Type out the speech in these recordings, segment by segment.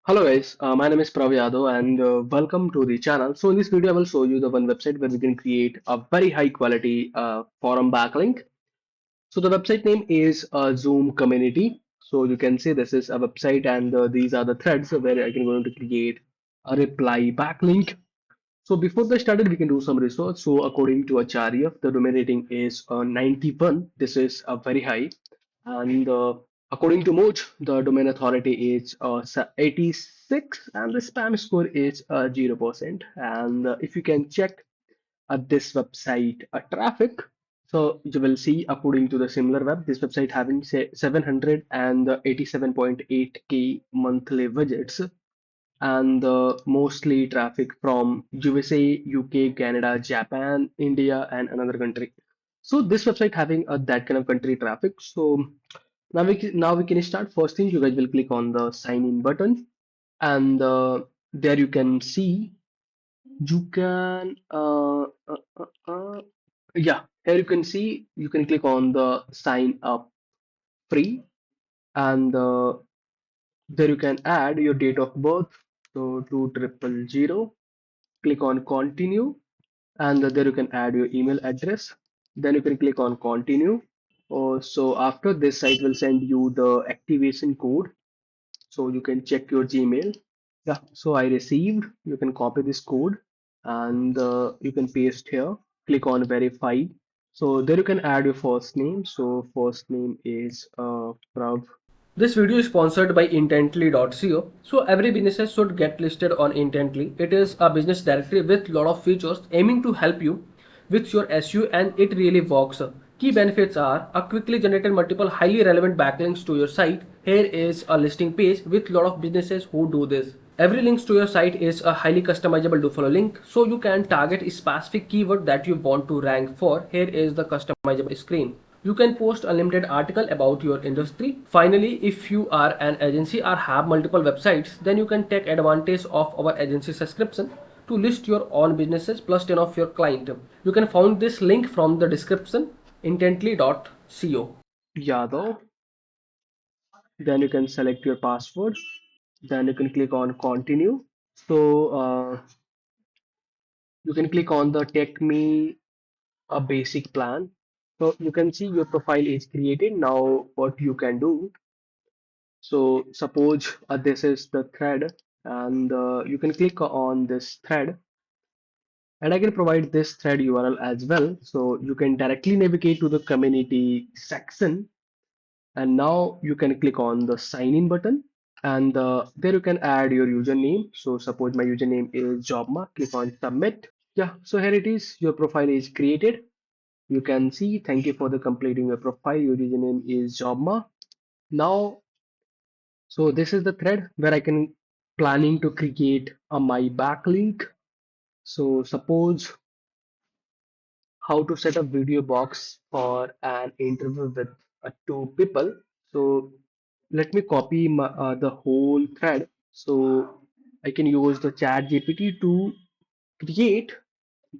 Hello guys, my name is Prav Yadav and welcome to the channel. So in this video I will show you the one website where we can create a very high quality forum backlink. So the website name is Zoom Community. So you can see this is a website and these are the threads where I can going to create a reply backlink. So before they started we can do some research. So according to Acharya the domain rating is 91. This is very high and according to Moj, the domain authority is 86 and the spam score is 0%. And if you can check at this website traffic, so you will see according to the similar web, this website having say 787.8k monthly visits and mostly traffic from USA, UK, Canada, Japan, India, and another country. So this website having that kind of country traffic. So now we can start. First thing, you guys will click on the sign in button, and there you can see you can yeah, here you can see you can click on the sign up free, and there you can add your date of birth. So 2000. Click on continue, and there you can add your email address. Then you can click on continue. So after this site will send you the activation code, so you can check your Gmail. Yeah, so I received. You can copy this code and you can paste here. Click on verify. So there you can add your first name. So first name is Prav. This video is sponsored by intently.co. So every business should get listed on Intently. It is a business directory with lot of features aiming to help you with your SEO, and it really works. Key benefits are a quickly generated multiple highly relevant backlinks to your site. Here is a listing page with lot of businesses who do this. Every link to your site is a highly customizable do follow link, so you can target a specific keyword that you want to rank for. Here is the customizable screen. You can post unlimited article about your industry. Finally, if you are an agency or have multiple websites, then you can take advantage of our agency subscription to list your own businesses plus 10 of your client. You can find this link from the description intently.co. Yadav. Then you can select your password. Then you can click on continue. So you can click on the take me a basic plan. So you can see your profile is created. Now what you can do. So suppose this is the thread and you can click on this thread, and I can provide this thread URL as well. So you can directly navigate to the community section, and now you can click on the sign in button, and there you can add your username. So suppose my username is Jobma. Click on submit. Yeah, so here it is. Your profile is created. You can see thank you for the completing your profile. Your username is Jobma. Now, so this is the thread where I can planning to create a my backlink. So suppose how to set up video box for an interview with two people. So let me copy the whole thread. So I can use the chat GPT to create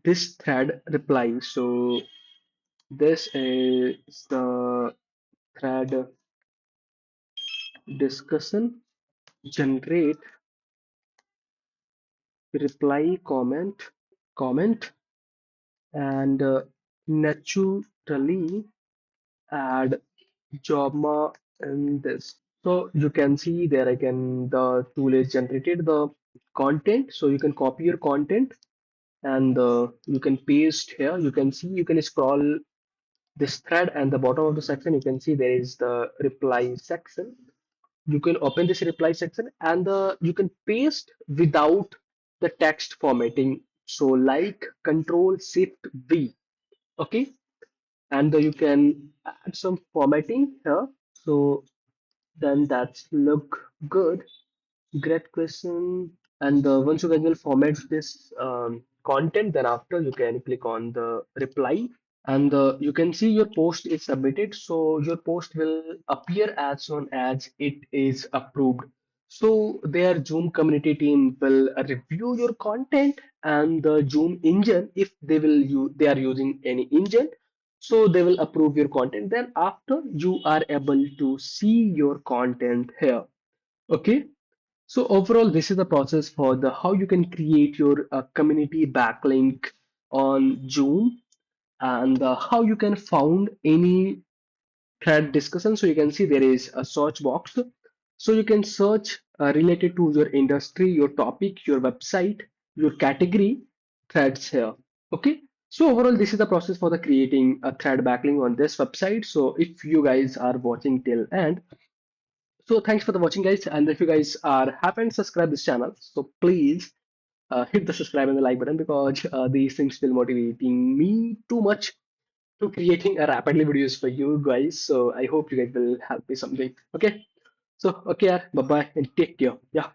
this thread reply. So this is the thread discussion, generate reply comment, and naturally add Jobma in this. So you can see there I can the tool is generated the content. So you can copy your content and you can paste here. You can see you can scroll this thread, and the bottom of the section you can see there is the reply section. You can open this reply section, and you can paste without the text formatting. So like Control Shift V, okay, and you can add some formatting here. So then that's look good. Great question. And once you guys will format this content, then after you can click on the reply, and you can see your post is submitted. So your post will appear as soon as it is approved. So their Zoom community team will review your content, and the Zoom engine, if they will use, they are using any engine, so they will approve your content. Then after you are able to see your content here. Okay. So overall, this is the process for the how you can create your community backlink on Zoom, and how you can found any thread discussion. So you can see there is a search box. So you can search related to your industry, your topic, your website, your category threads here. Okay. So overall, this is the process for the creating a thread backlink on this website. So if you guys are watching till end, so thanks for the watching, guys. And if you guys are haven't subscribed this channel, so please hit the subscribe and the like button, because these things will motivating me too much to creating a rapidly videos for you guys. So I hope you guys will help me something. Okay. So okay, bye bye and take care. Yeah.